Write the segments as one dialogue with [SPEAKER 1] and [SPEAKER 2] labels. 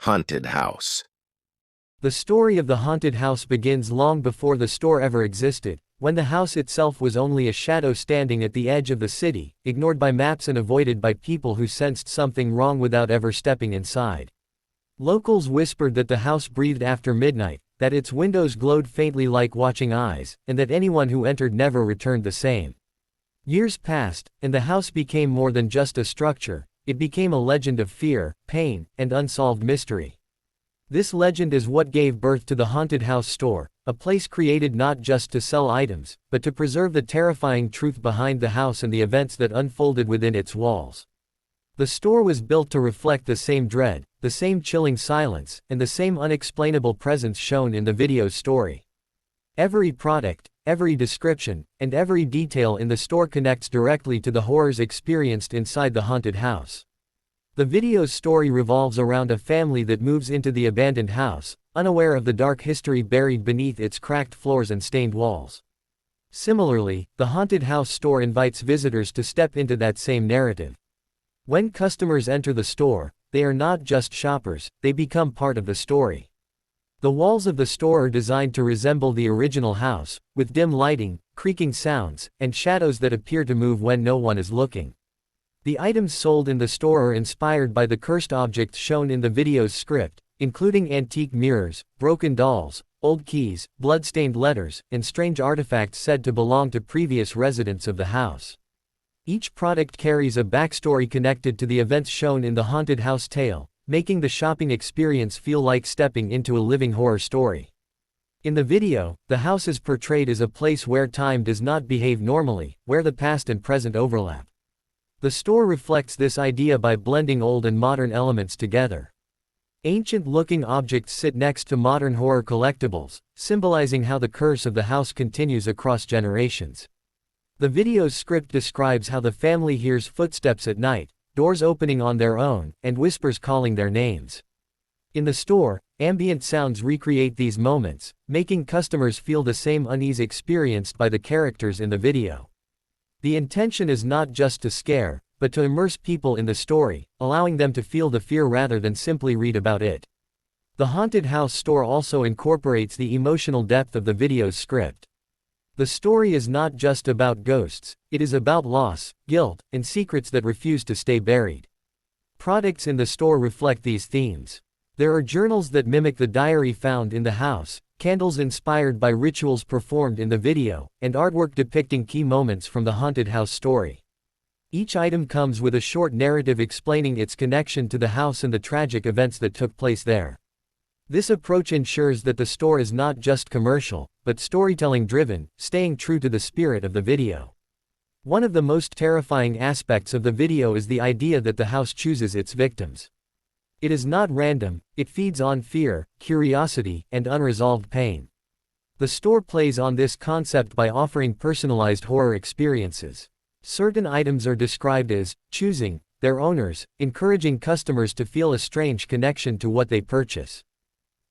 [SPEAKER 1] Haunted house.
[SPEAKER 2] The story of the haunted house begins long before the store ever existed, when the house itself was only a shadow standing at the edge of the city, ignored by maps and avoided by people who sensed something wrong without ever stepping inside. Locals whispered that the house breathed after midnight, that its windows glowed faintly like watching eyes, and that anyone who entered never returned the same. Years passed, and the house became more than just a structure. It became a legend of fear, pain, and unsolved mystery. This legend is what gave birth to the Haunted House Store, a place created not just to sell items, but to preserve the terrifying truth behind the house and the events that unfolded within its walls. The store was built to reflect the same dread, the same chilling silence, and the same unexplainable presence shown in the video's story. Every product, every description, and every detail in the store connects directly to the horrors experienced inside the haunted house. The video's story revolves around a family that moves into the abandoned house, unaware of the dark history buried beneath its cracked floors and stained walls. Similarly, the haunted house store invites visitors to step into that same narrative. When customers enter the store, they are not just shoppers, they become part of the story. The walls of the store are designed to resemble the original house, with dim lighting, creaking sounds, and shadows that appear to move when no one is looking. The items sold in the store are inspired by the cursed objects shown in the video's script, including antique mirrors, broken dolls, old keys, blood-stained letters, and strange artifacts said to belong to previous residents of the house. Each product carries a backstory connected to the events shown in the haunted house tale, making the shopping experience feel like stepping into a living horror story. In the video, the house is portrayed as a place where time does not behave normally, where the past and present overlap. The store reflects this idea by blending old and modern elements together. Ancient-looking objects sit next to modern horror collectibles, symbolizing how the curse of the house continues across generations. The video's script describes how the family hears footsteps at night, doors opening on their own, and whispers calling their names. In the store, ambient sounds recreate these moments, making customers feel the same unease experienced by the characters in the video. The intention is not just to scare, but to immerse people in the story, allowing them to feel the fear rather than simply read about it. The Haunted House Store also incorporates the emotional depth of the video's script. The story is not just about ghosts, it is about loss, guilt, and secrets that refuse to stay buried. Products in the store reflect these themes. There are journals that mimic the diary found in the house, candles inspired by rituals performed in the video, and artwork depicting key moments from the haunted house story. Each item comes with a short narrative explaining its connection to the house and the tragic events that took place there. This approach ensures that the store is not just commercial, but storytelling-driven, staying true to the spirit of the video. One of the most terrifying aspects of the video is the idea that the house chooses its victims. It is not random, it feeds on fear, curiosity, and unresolved pain. The store plays on this concept by offering personalized horror experiences. Certain items are described as choosing their owners, encouraging customers to feel a strange connection to what they purchase.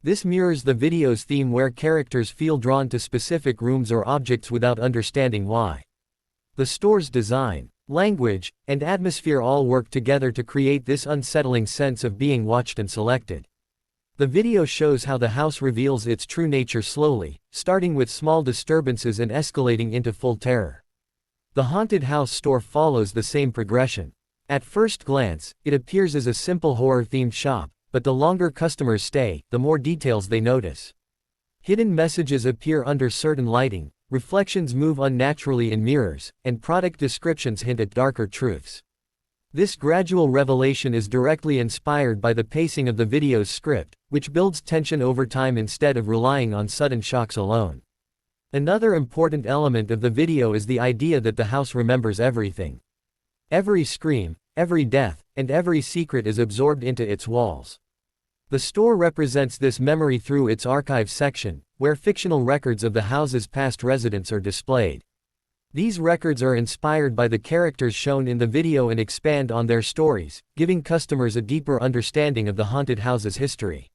[SPEAKER 2] This mirrors the video's theme where characters feel drawn to specific rooms or objects without understanding why. The store's design, language, and atmosphere all work together to create this unsettling sense of being watched and selected. The video shows how the house reveals its true nature slowly, starting with small disturbances and escalating into full terror. The Haunted House Store follows the same progression. At first glance, it appears as a simple horror-themed shop, but the longer customers stay, the more details they notice. Hidden messages appear under certain lighting, reflections move unnaturally in mirrors, and product descriptions hint at darker truths. This gradual revelation is directly inspired by the pacing of the video's script, which builds tension over time instead of relying on sudden shocks alone. Another important element of the video is the idea that the house remembers everything. Every scream, every death, and every secret is absorbed into its walls. The store represents this memory through its archive section, where fictional records of the house's past residents are displayed. These records are inspired by the characters shown in the video and expand on their stories, giving customers a deeper understanding of the haunted house's history.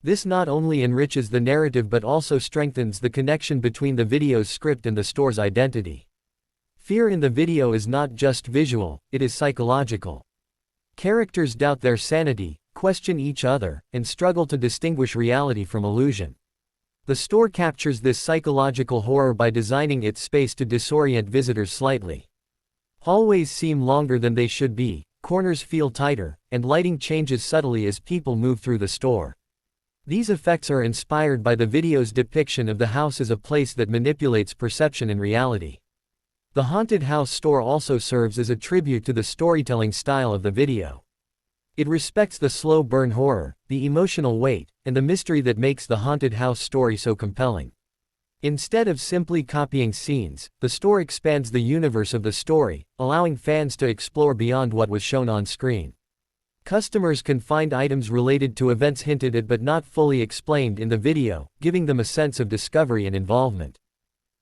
[SPEAKER 2] This not only enriches the narrative but also strengthens the connection between the video's script and the store's identity. Fear in the video is not just visual, it is psychological. Characters doubt their sanity, question each other, and struggle to distinguish reality from illusion. The store captures this psychological horror by designing its space to disorient visitors slightly. Hallways seem longer than they should be, corners feel tighter, and lighting changes subtly as people move through the store. These effects are inspired by the video's depiction of the house as a place that manipulates perception and reality. The haunted house store also serves as a tribute to the storytelling style of the video. It respects the slow burn horror, the emotional weight, and the mystery that makes the haunted house story so compelling. Instead of simply copying scenes, the store expands the universe of the story, allowing fans to explore beyond what was shown on screen. Customers can find items related to events hinted at but not fully explained in the video, giving them a sense of discovery and involvement.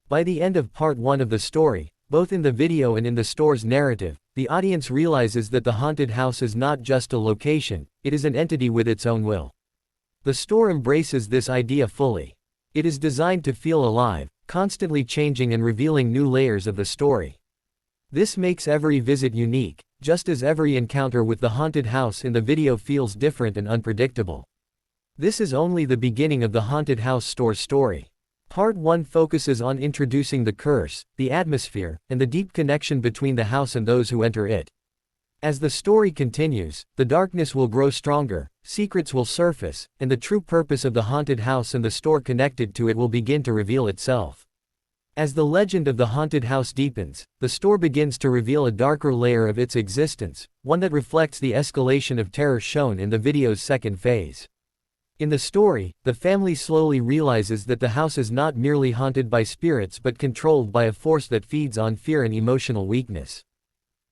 [SPEAKER 2] By the end of part 1 of the story, both in the video and in the store's narrative, the audience realizes that the haunted house is not just a location, it is an entity with its own will. The store embraces this idea fully. It is designed to feel alive, constantly changing and revealing new layers of the story. This makes every visit unique, just as every encounter with the haunted house in the video feels different and unpredictable. This is only the beginning of the haunted house store story. Part 1 focuses on introducing the curse, the atmosphere, and the deep connection between the house and those who enter it. As the story continues, the darkness will grow stronger, secrets will surface, and the true purpose of the haunted house and the store connected to it will begin to reveal itself. As the legend of the haunted house deepens, the store begins to reveal a darker layer of its existence, one that reflects the escalation of terror shown in the video's second phase. In the story, the family slowly realizes that the house is not merely haunted by spirits but controlled by a force that feeds on fear and emotional weakness.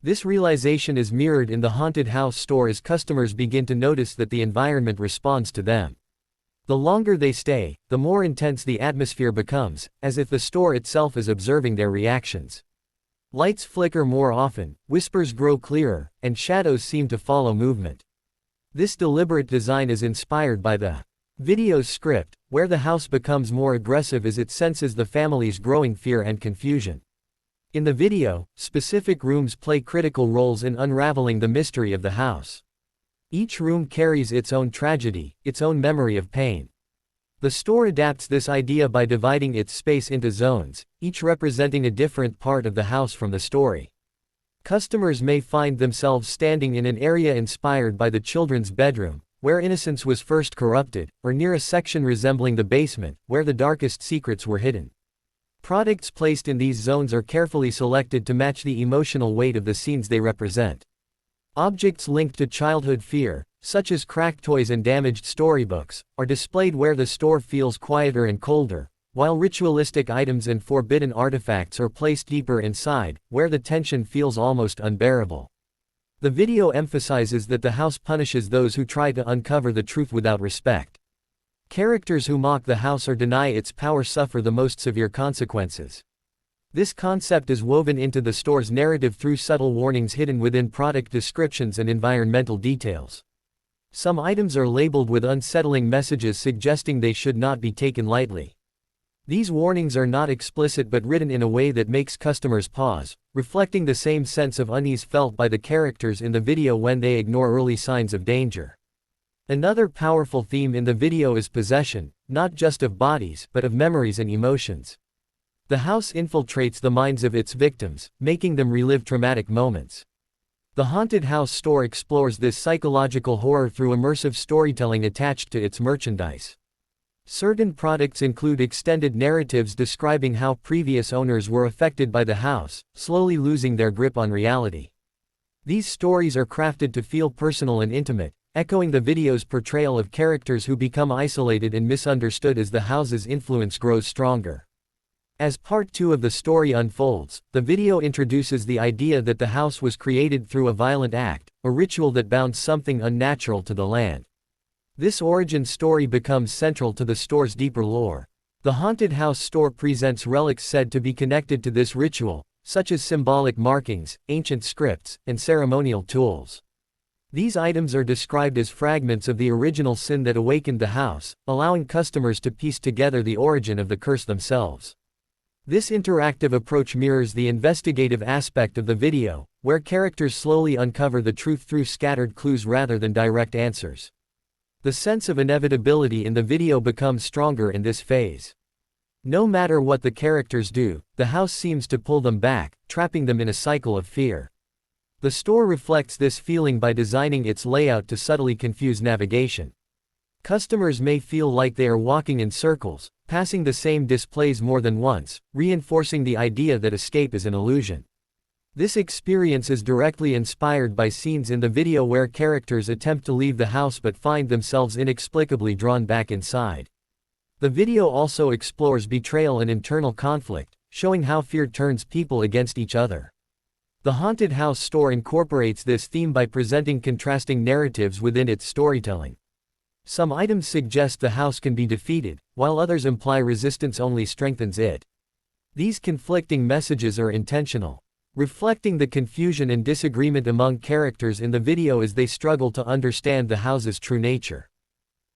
[SPEAKER 2] This realization is mirrored in the haunted house store as customers begin to notice that the environment responds to them. The longer they stay, the more intense the atmosphere becomes, as if the store itself is observing their reactions. Lights flicker more often, whispers grow clearer, and shadows seem to follow movement. This deliberate design is inspired by the video's script, where the house becomes more aggressive as it senses the family's growing fear and confusion. In the video, specific rooms play critical roles in unraveling the mystery of the house. Each room carries its own tragedy, its own memory of pain. The store adapts this idea by dividing its space into zones, each representing a different part of the house from the story. Customers may find themselves standing in an area inspired by the children's bedroom, where innocence was first corrupted, or near a section resembling the basement, where the darkest secrets were hidden. Products placed in these zones are carefully selected to match the emotional weight of the scenes they represent. Objects linked to childhood fear, such as cracked toys and damaged storybooks, are displayed where the store feels quieter and colder, while ritualistic items and forbidden artifacts are placed deeper inside, where the tension feels almost unbearable. The video emphasizes that the house punishes those who try to uncover the truth without respect. Characters who mock the house or deny its power suffer the most severe consequences. This concept is woven into the store's narrative through subtle warnings hidden within product descriptions and environmental details. Some items are labeled with unsettling messages suggesting they should not be taken lightly. These warnings are not explicit but written in a way that makes customers pause, reflecting the same sense of unease felt by the characters in the video when they ignore early signs of danger. Another powerful theme in the video is possession, not just of bodies, but of memories and emotions. The house infiltrates the minds of its victims, making them relive traumatic moments. The haunted house store explores this psychological horror through immersive storytelling attached to its merchandise. Certain products include extended narratives describing how previous owners were affected by the house, slowly losing their grip on reality. These stories are crafted to feel personal and intimate, echoing the video's portrayal of characters who become isolated and misunderstood as the house's influence grows stronger. As part 2 of the story unfolds, the video introduces the idea that the house was created through a violent act, a ritual that bound something unnatural to the land. This origin story becomes central to the store's deeper lore. The haunted house store presents relics said to be connected to this ritual, such as symbolic markings, ancient scripts, and ceremonial tools. These items are described as fragments of the original sin that awakened the house, allowing customers to piece together the origin of the curse themselves. This interactive approach mirrors the investigative aspect of the video, where characters slowly uncover the truth through scattered clues rather than direct answers. The sense of inevitability in the video becomes stronger in this phase. No matter what the characters do, the house seems to pull them back, trapping them in a cycle of fear. The store reflects this feeling by designing its layout to subtly confuse navigation. Customers may feel like they are walking in circles, passing the same displays more than once, reinforcing the idea that escape is an illusion. This experience is directly inspired by scenes in the video where characters attempt to leave the house but find themselves inexplicably drawn back inside. The video also explores betrayal and internal conflict, showing how fear turns people against each other. The Haunted House store incorporates this theme by presenting contrasting narratives within its storytelling. Some items suggest the house can be defeated, while others imply resistance only strengthens it. These conflicting messages are intentional, reflecting the confusion and disagreement among characters in the video as they struggle to understand the house's true nature.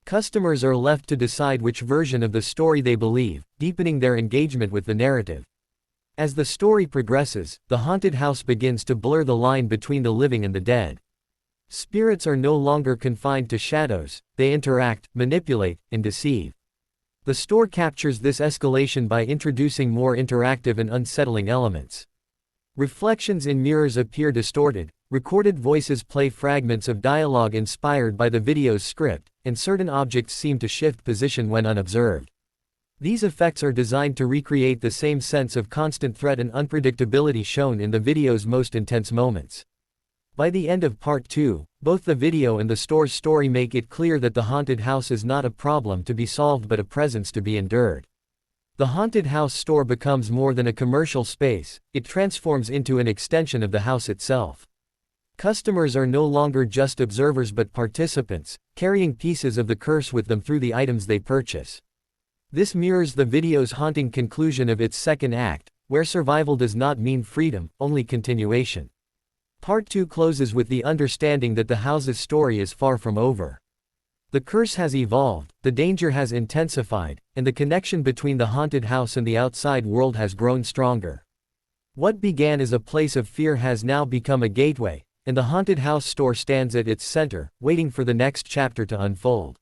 [SPEAKER 2] Customers are left to decide which version of the story they believe, deepening their engagement with the narrative. As the story progresses, the haunted house begins to blur the line between the living and the dead. Spirits are no longer confined to shadows, they interact, manipulate, and deceive. The store captures this escalation by introducing more interactive and unsettling elements. Reflections in mirrors appear distorted, recorded voices play fragments of dialogue inspired by the video's script, and certain objects seem to shift position when unobserved. These effects are designed to recreate the same sense of constant threat and unpredictability shown in the video's most intense moments. By the end of Part 2, both the video and the store's story make it clear that the haunted house is not a problem to be solved but a presence to be endured. The Haunted House store becomes more than a commercial space, it transforms into an extension of the house itself. Customers are no longer just observers but participants, carrying pieces of the curse with them through the items they purchase. This mirrors the video's haunting conclusion of its second act, where survival does not mean freedom, only continuation. Part 2 closes with the understanding that the house's story is far from over. The curse has evolved, the danger has intensified, and the connection between the haunted house and the outside world has grown stronger. What began as a place of fear has now become a gateway, and the haunted house store stands at its center, waiting for the next chapter to unfold.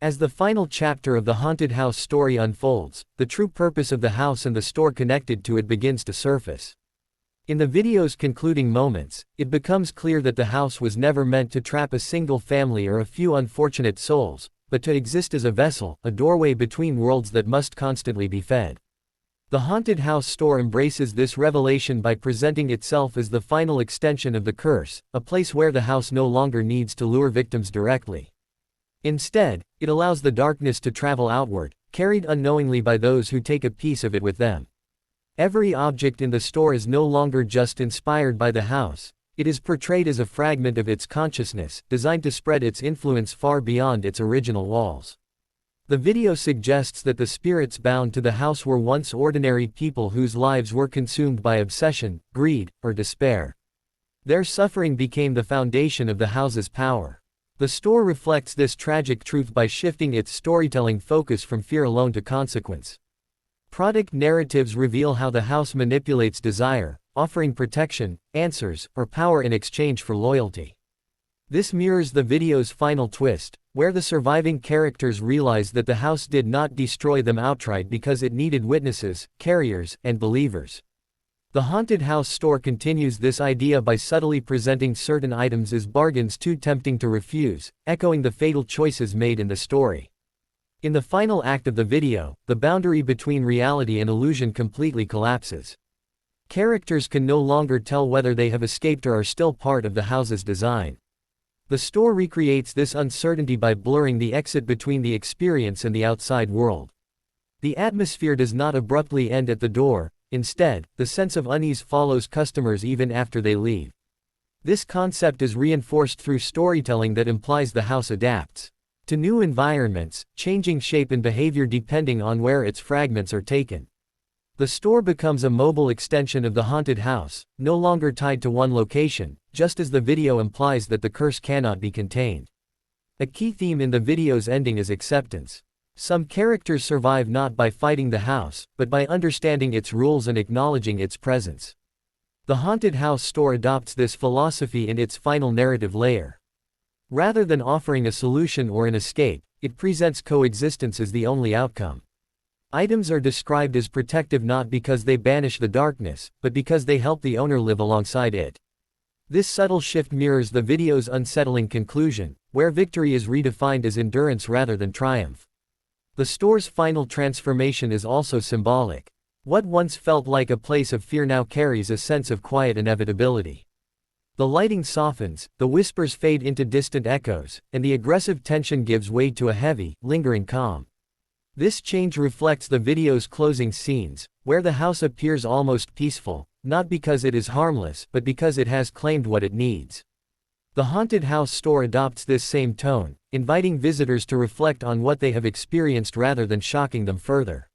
[SPEAKER 2] As the final chapter of the haunted house story unfolds, the true purpose of the house and the store connected to it begins to surface. In the video's concluding moments, it becomes clear that the house was never meant to trap a single family or a few unfortunate souls, but to exist as a vessel, a doorway between worlds that must constantly be fed. The Haunted House store embraces this revelation by presenting itself as the final extension of the curse, a place where the house no longer needs to lure victims directly. Instead, it allows the darkness to travel outward, carried unknowingly by those who take a piece of it with them. Every object in the store is no longer just inspired by the house, it is portrayed as a fragment of its consciousness, designed to spread its influence far beyond its original walls. The video suggests that the spirits bound to the house were once ordinary people whose lives were consumed by obsession, greed, or despair. Their suffering became the foundation of the house's power. The store reflects this tragic truth by shifting its storytelling focus from fear alone to consequence. Product narratives reveal how the house manipulates desire, offering protection, answers, or power in exchange for loyalty. This mirrors the video's final twist, where the surviving characters realize that the house did not destroy them outright because it needed witnesses, carriers, and believers. The Haunted House store continues this idea by subtly presenting certain items as bargains too tempting to refuse, echoing the fatal choices made in the story. In the final act of the video, the boundary between reality and illusion completely collapses. Characters can no longer tell whether they have escaped or are still part of the house's design. The store recreates this uncertainty by blurring the exit between the experience and the outside world. The atmosphere does not abruptly end at the door, instead, the sense of unease follows customers even after they leave. This concept is reinforced through storytelling that implies the house adapts to new environments, changing shape and behavior depending on where its fragments are taken. The store becomes a mobile extension of the haunted house, no longer tied to one location, just as the video implies that the curse cannot be contained. A key theme in the video's ending is acceptance. Some characters survive not by fighting the house, but by understanding its rules and acknowledging its presence. The Haunted House store adopts this philosophy in its final narrative layer. Rather than offering a solution or an escape, it presents coexistence as the only outcome. Items are described as protective not because they banish the darkness, but because they help the owner live alongside it. This subtle shift mirrors the video's unsettling conclusion, where victory is redefined as endurance rather than triumph. The store's final transformation is also symbolic. What once felt like a place of fear now carries a sense of quiet inevitability. The lighting softens, the whispers fade into distant echoes, and the aggressive tension gives way to a heavy, lingering calm. This change reflects the video's closing scenes, where the house appears almost peaceful, not because it is harmless, but because it has claimed what it needs. The Haunted House store adopts this same tone, inviting visitors to reflect on what they have experienced rather than shocking them further.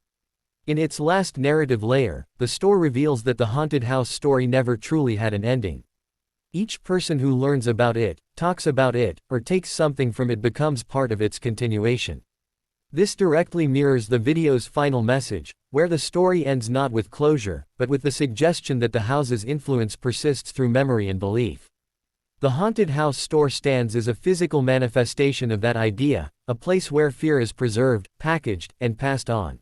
[SPEAKER 2] In its last narrative layer, the store reveals that the Haunted House story never truly had an ending. Each person who learns about it, talks about it, or takes something from it becomes part of its continuation. This directly mirrors the video's final message, where the story ends not with closure, but with the suggestion that the house's influence persists through memory and belief. The Haunted House store stands as a physical manifestation of that idea, a place where fear is preserved, packaged, and passed on.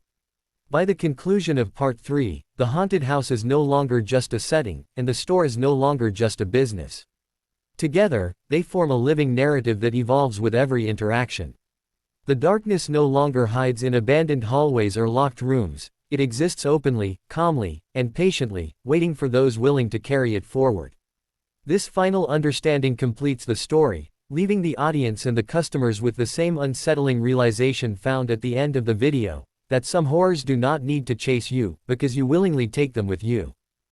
[SPEAKER 2] By the conclusion of Part 3, the Haunted House is no longer just a setting, and the store is no longer just a business. Together, they form a living narrative that evolves with every interaction. The darkness no longer hides in abandoned hallways or locked rooms, it exists openly, calmly, and patiently, waiting for those willing to carry it forward. This final understanding completes the story, leaving the audience and the customers with the same unsettling realization found at the end of the video, that some horrors do not need to chase you, because you willingly take them with you.